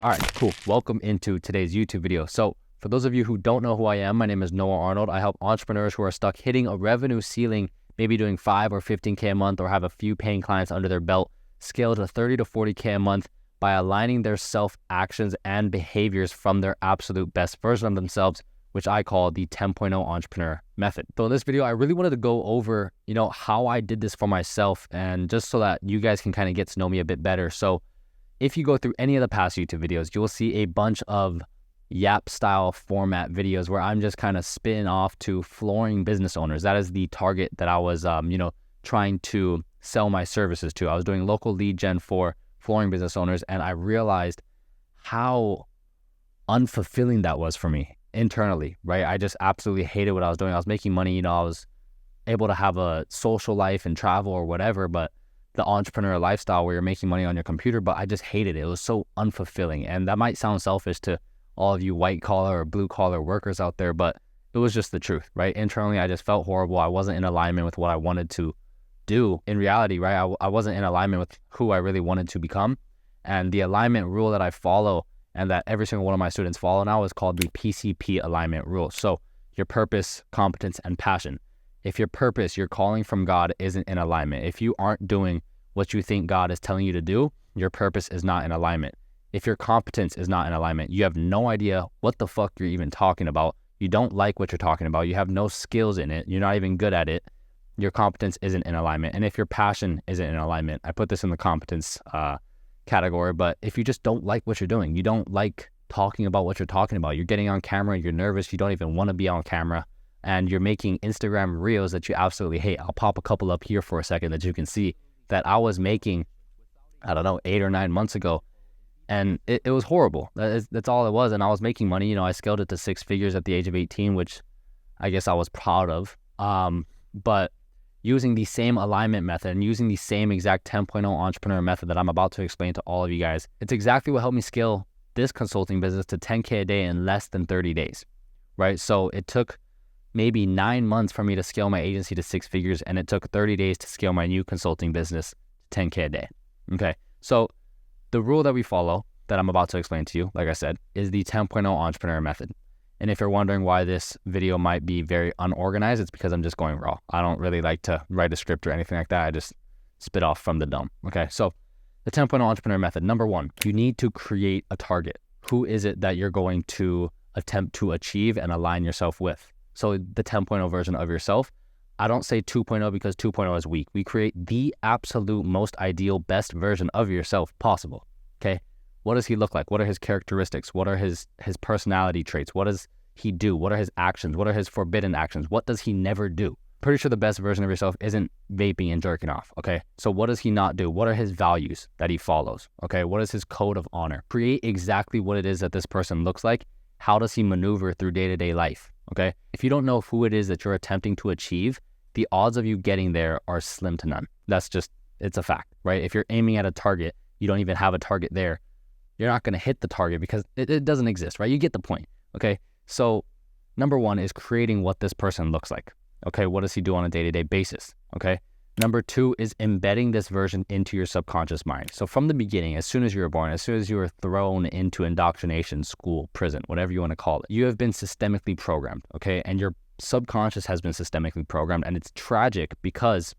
All right, cool. Welcome into today's YouTube video. So for those of you who don't know who I am, my name is Noah Arnold. I help entrepreneurs who are stuck hitting a revenue ceiling, maybe doing 5 or 15K a month, or have a few paying clients under their belt, scale to 30 to 40K a month by aligning their self-actions and behaviors from their absolute best version of themselves, which I call the 10.0 entrepreneur method. So in this video, I really wanted to go over, how I did this for myself, and just so that you guys can kind of get to know me a bit better. So if you go through any of the past YouTube videos, you will see a bunch of Yap style format videos where I'm just kind of spitting off to flooring business owners. That is the target that I was, trying to sell my services to. I was doing local lead gen for flooring business owners, and I realized how unfulfilling that was for me internally, right? I just absolutely hated what I was doing. I was making money, I was able to have a social life and travel or whatever, but the entrepreneur lifestyle where you're making money on your computer, but I just hated it. It was so unfulfilling. And that might sound selfish to all of you white collar or blue collar workers out there, but it was just the truth, right? Internally, I just felt horrible. I wasn't in alignment with what I wanted to do in reality, right? I wasn't in alignment with who I really wanted to become. And the alignment rule that I follow and that every single one of my students follow now is called the PCP alignment rule. So your purpose, competence, and passion. If your purpose, your calling from God, isn't in alignment, if you aren't doing what you think God is telling you to do, your purpose is not in alignment. If your competence is not in alignment, you have no idea what the fuck you're even talking about. You don't like what you're talking about. You have no skills in it. You're not even good at it. Your competence isn't in alignment. And if your passion isn't in alignment, I put this in the competence category, but if you just don't like what you're doing, you don't like talking about what you're talking about, you're getting on camera, you're nervous, you don't even want to be on camera, and you're making Instagram reels that you absolutely hate. I'll pop a couple up here for a second that you can see that I was making, 8 or 9 months ago. And it was horrible. That's all it was. And I was making money. I scaled it to 6 figures at the age of 18, which I guess I was proud of. But using the same alignment method and using the same exact 10.0 entrepreneur method that I'm about to explain to all of you guys, it's exactly what helped me scale this consulting business to 10K a day in less than 30 days, right? So it took maybe 9 months for me to scale my agency to 6 figures, and it took 30 days to scale my new consulting business to 10K a day. Okay, so the rule that we follow that I'm about to explain to you, like I said, is the 10.0 entrepreneur method. And if you're wondering why this video might be very unorganized, it's because I'm just going raw. I don't really like to write a script or anything like that. I just spit off from the dome. Okay, so the 10.0 entrepreneur method. Number 1, you need to create a target. Who is it that you're going to attempt to achieve and align yourself with? So the 10.0 version of yourself. I don't say 2.0 because 2.0 is weak. We create the absolute most ideal, best version of yourself possible. Okay. What does he look like? What are his characteristics? What are his personality traits? What does he do? What are his actions? What are his forbidden actions? What does he never do? Pretty sure the best version of yourself isn't vaping and jerking off. Okay. So what does he not do? What are his values that he follows? Okay. What is his code of honor? Create exactly what it is that this person looks like. How does he maneuver through day-to-day life? Okay. If you don't know who it is that you're attempting to achieve, the odds of you getting there are slim to none. It's a fact, right? If you're aiming at a target, you don't even have a target there, you're not going to hit the target because it doesn't exist, right? You get the point. Okay. So number 1 is creating what this person looks like. Okay. What does he do on a day-to-day basis? Okay. Number 2 is embedding this version into your subconscious mind. So from the beginning, as soon as you were born, as soon as you were thrown into indoctrination, school, prison, whatever you want to call it, you have been systemically programmed, okay? And your subconscious has been systemically programmed, and it's tragic because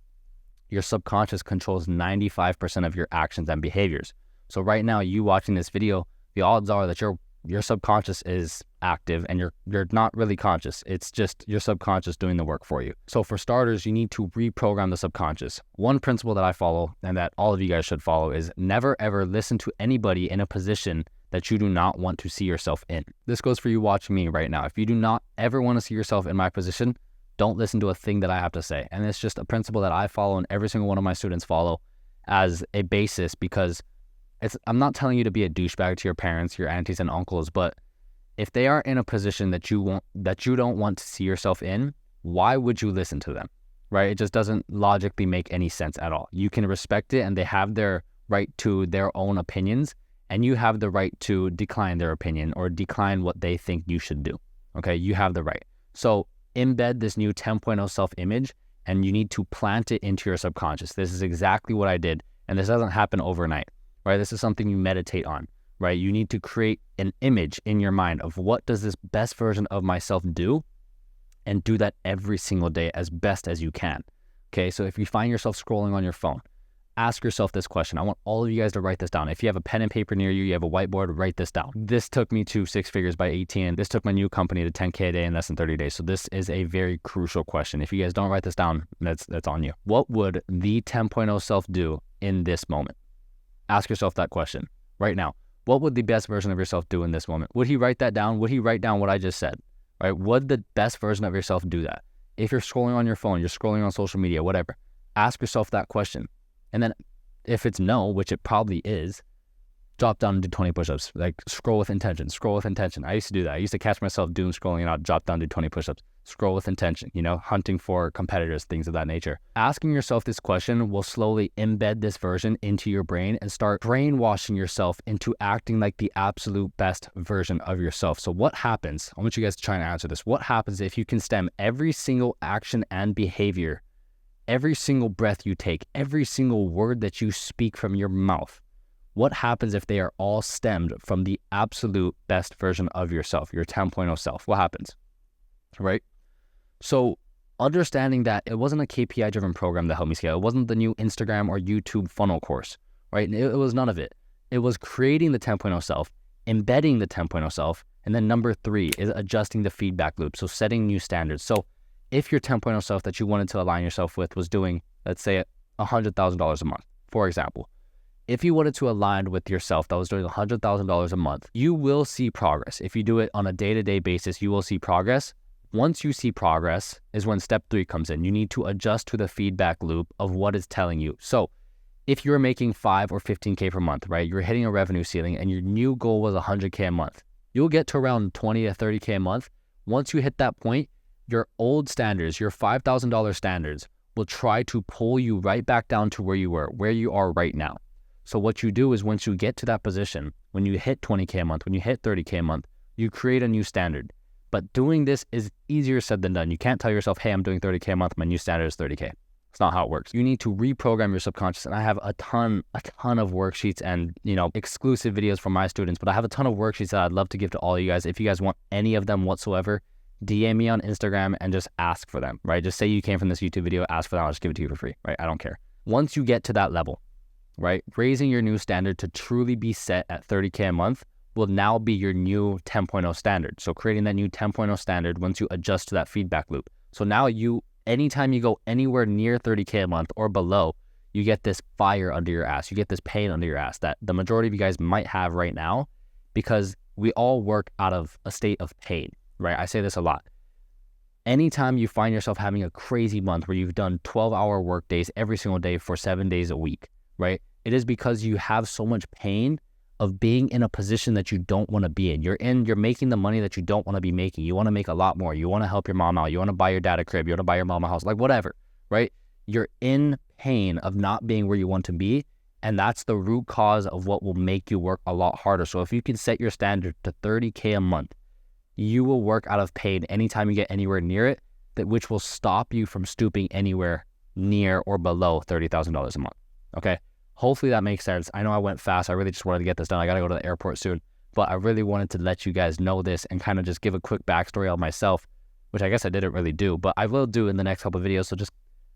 your subconscious controls 95% of your actions and behaviors. So right now, you watching this video, the odds are that your subconscious is active and you're not really conscious. It's just your subconscious doing the work for you. So for starters, you need to reprogram the subconscious. One principle that I follow and that all of you guys should follow is never ever listen to anybody in a position that you do not want to see yourself in. This goes for you watching me right now. If you do not ever want to see yourself in my position, don't listen to a thing that I have to say. And it's just a principle that I follow and every single one of my students follow as a basis, because I'm not telling you to be a douchebag to your parents, your aunties and uncles, but if they are in a position that you don't want to see yourself in, why would you listen to them, right? It just doesn't logically make any sense at all. You can respect it and they have their right to their own opinions, and you have the right to decline their opinion or decline what they think you should do, okay? You have the right. So embed this new 10.0 self-image and you need to plant it into your subconscious. This is exactly what I did, and this doesn't happen overnight, right? This is something you meditate on. right? You need to create an image in your mind of what does this best version of myself do, and do that every single day as best as you can. Okay, so if you find yourself scrolling on your phone, ask yourself this question. I want all of you guys to write this down. If you have a pen and paper near you, you have a whiteboard, write this down. This took me to 6 figures by 18. This took my new company to 10K a day in less than 30 days. So this is a very crucial question. If you guys don't write this down, that's on you. What would the 10.0 self do in this moment? Ask yourself that question right now. What would the best version of yourself do in this moment? Would he write that down? Would he write down what I just said? Right? Would the best version of yourself do that? If you're scrolling on your phone, you're scrolling on social media, whatever, ask yourself that question. And then if it's no, which it probably is, drop down and do 20 push-ups. Like scroll with intention, scroll with intention. I used to do that. I used to catch myself doom scrolling and I'd drop down, do 20 push-ups, scroll with intention, hunting for competitors, things of that nature. Asking yourself this question will slowly embed this version into your brain and start brainwashing yourself into acting like the absolute best version of yourself. So what happens, I want you guys to try and answer this. What happens if you can stem every single action and behavior, every single breath you take, every single word that you speak from your mouth? What happens if they are all stemmed from the absolute best version of yourself, your 10.0 self? What happens, right? So understanding that it wasn't a KPI-driven program that helped me scale. It wasn't the new Instagram or YouTube funnel course, right? It was none of it. It was creating the 10.0 self, embedding the 10.0 self, and then number 3 is adjusting the feedback loop, so setting new standards. So if your 10.0 self that you wanted to align yourself with was doing, let's say, $100,000 a month, for example, if you wanted to align with yourself that was doing $100,000 a month, you will see progress. If you do it on a day-to-day basis, you will see progress. Once you see progress is when step 3 comes in. You need to adjust to the feedback loop of what it's telling you. So if you're making 5 or 15K per month, right, you're hitting a revenue ceiling and your new goal was 100K a month, you'll get to around 20 to 30K a month. Once you hit that point, your old standards, your $5,000 standards will try to pull you right back down to where you are right now. So what you do is once you get to that position, when you hit 20K a month, when you hit 30K a month, you create a new standard. But doing this is easier said than done. You can't tell yourself, hey, I'm doing 30K a month, my new standard is 30K. It's not how it works. You need to reprogram your subconscious. And I have a ton of worksheets and, exclusive videos for my students, but I have a ton of worksheets that I'd love to give to all you guys. If you guys want any of them whatsoever, DM me on Instagram and just ask for them, right? Just say you came from this YouTube video, ask for them, I'll just give it to you for free, right? I don't care. Once you get to that level, right, raising your new standard to truly be set at 30K a month will now be your new 10.0 standard. So creating that new 10.0 standard once you adjust to that feedback loop. So now anytime you go anywhere near 30K a month or below, you get this fire under your ass. You get this pain under your ass that the majority of you guys might have right now because we all work out of a state of pain, right? I say this a lot. Anytime you find yourself having a crazy month where you've done 12-hour work days every single day for 7 days a week, right? It is because you have so much pain of being in a position that you don't want to be in. You're making the money that you don't want to be making. You want to make a lot more. You want to help your mom out. You want to buy your dad a crib. You want to buy your mom a house, like whatever, right? You're in pain of not being where you want to be. And that's the root cause of what will make you work a lot harder. So if you can set your standard to 30K a month, you will work out of pain anytime you get anywhere near it, which will stop you from stooping anywhere near or below $30,000 a month, okay? Hopefully that makes sense. I know I went fast. I really just wanted to get this done. I got to go to the airport soon. But I really wanted to let you guys know this and kind of just give a quick backstory on myself, which I guess I didn't really do, but I will do in the next couple of videos. So just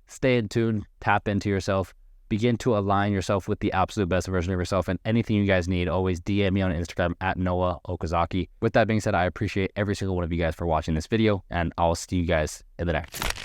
stay in tune, tap into yourself, begin to align yourself with the absolute best version of yourself. And anything you guys need, always DM me on Instagram at Noah Okazaki. With that being said, I appreciate every single one of you guys for watching this video, and I'll see you guys in the next one.